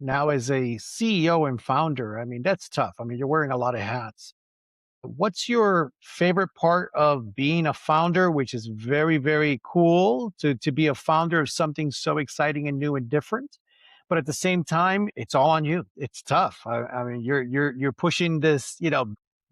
Now, as a CEO and founder, I mean, that's tough. I mean, you're wearing a lot of hats. What's your favorite part of being a founder, which is very, very cool to be a founder of something so exciting and new and different? But at the same time, it's all on you. It's tough. I mean, you're pushing this,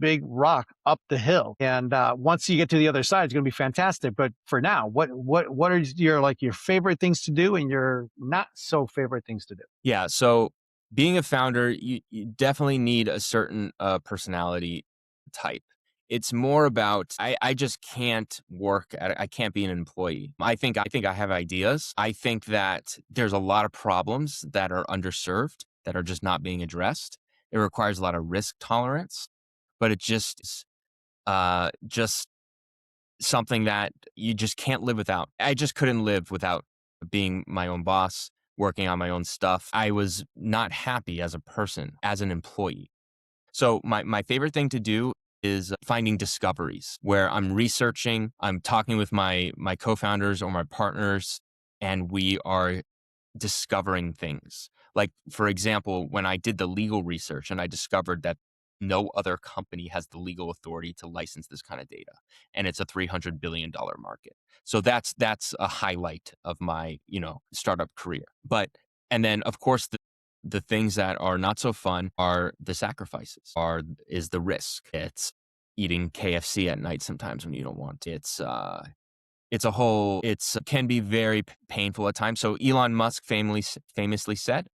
big rock up the hill, and once you get to the other side, it's going to be fantastic. But for now, what are your favorite things to do, and your not so favorite things to do? Yeah. So being a founder, you definitely need a certain personality type. It's more about I just can't work I can't be an employee. I think I have ideas. I think that there's a lot of problems that are underserved that are just not being addressed. It requires a lot of risk tolerance, but it just something that you just can't live without. I just couldn't live without being my own boss, working on my own stuff. I was not happy as a person, as an employee. So my favorite thing to do is finding discoveries where I'm researching, I'm talking with my co-founders or my partners, and we are discovering things. Like, for example, when I did the legal research and I discovered that no other company has the legal authority to license this kind of data, and it's a $300 billion market. So that's a highlight of my, startup career. But and then of course the things that are not so fun are the sacrifices, is the risk. It's eating KFC at night sometimes when you don't want to. It's can be very painful at times. So Elon Musk famously said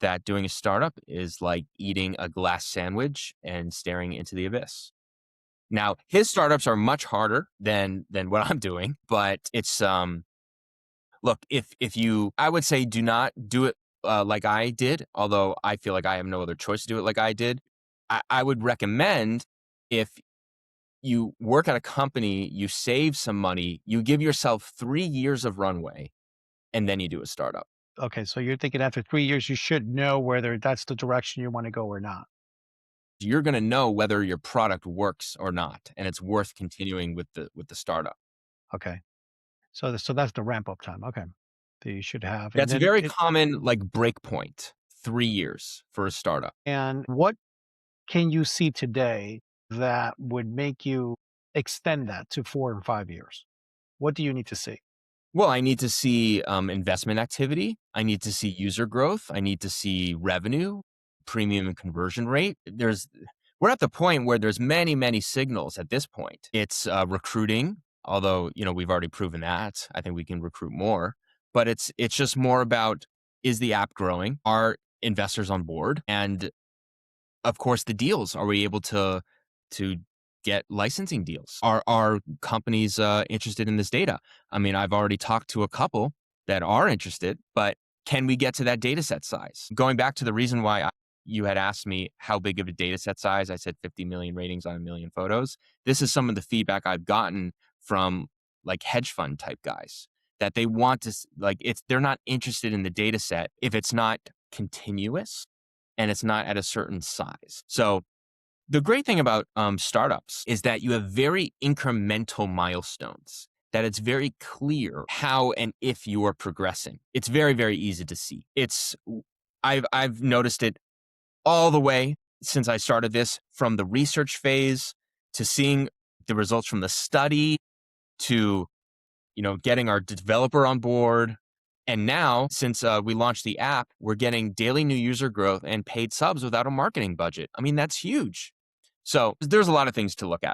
that doing a startup is like eating a glass sandwich and staring into the abyss. Now, his startups are much harder than what I'm doing, but it's look, if you I would say do not do it like I did, although I feel like I have no other choice to do it like I did. I would recommend, if you work at a company, you save some money, you give yourself 3 years of runway, and then you do a startup. Okay, so you're thinking after 3 years, you should know whether that's the direction you want to go or not. You're gonna know whether your product works or not, and it's worth continuing with the startup. Okay. So that's the ramp up time. Okay. That you should have. And That's a then very common, like, break point, 3 years for a startup. what can you see today that would make you extend that to 4 and 5 years? What do you need to see? Well, I need to see, investment activity. I need to see user growth. I need to see revenue, premium and conversion rate. We're at the point where there's many, many signals at this point. It's, recruiting, although, we've already proven that. I think we can recruit more, but it's just more about, is the app growing? Are investors on board? And of course, the deals. Are we able to get licensing deals? Are companies interested in this data? I mean, I've already talked to a couple that are interested, but can we get to that data set size? Going back to the reason why you had asked me how big of a data set size, I said 50 million ratings on a million photos. This is some of the feedback I've gotten from, like, hedge fund type guys, that they want to they're not interested in the data set if it's not continuous and it's not at a certain size. So the great thing about startups is that you have very incremental milestones, that it's very clear how and if you are progressing. It's very, very easy to see. I've noticed it all the way since I started this, from the research phase to seeing the results from the study to, getting our developer on board. And now, since we launched the app, we're getting daily new user growth and paid subs without a marketing budget. I mean, that's huge. So there's a lot of things to look at.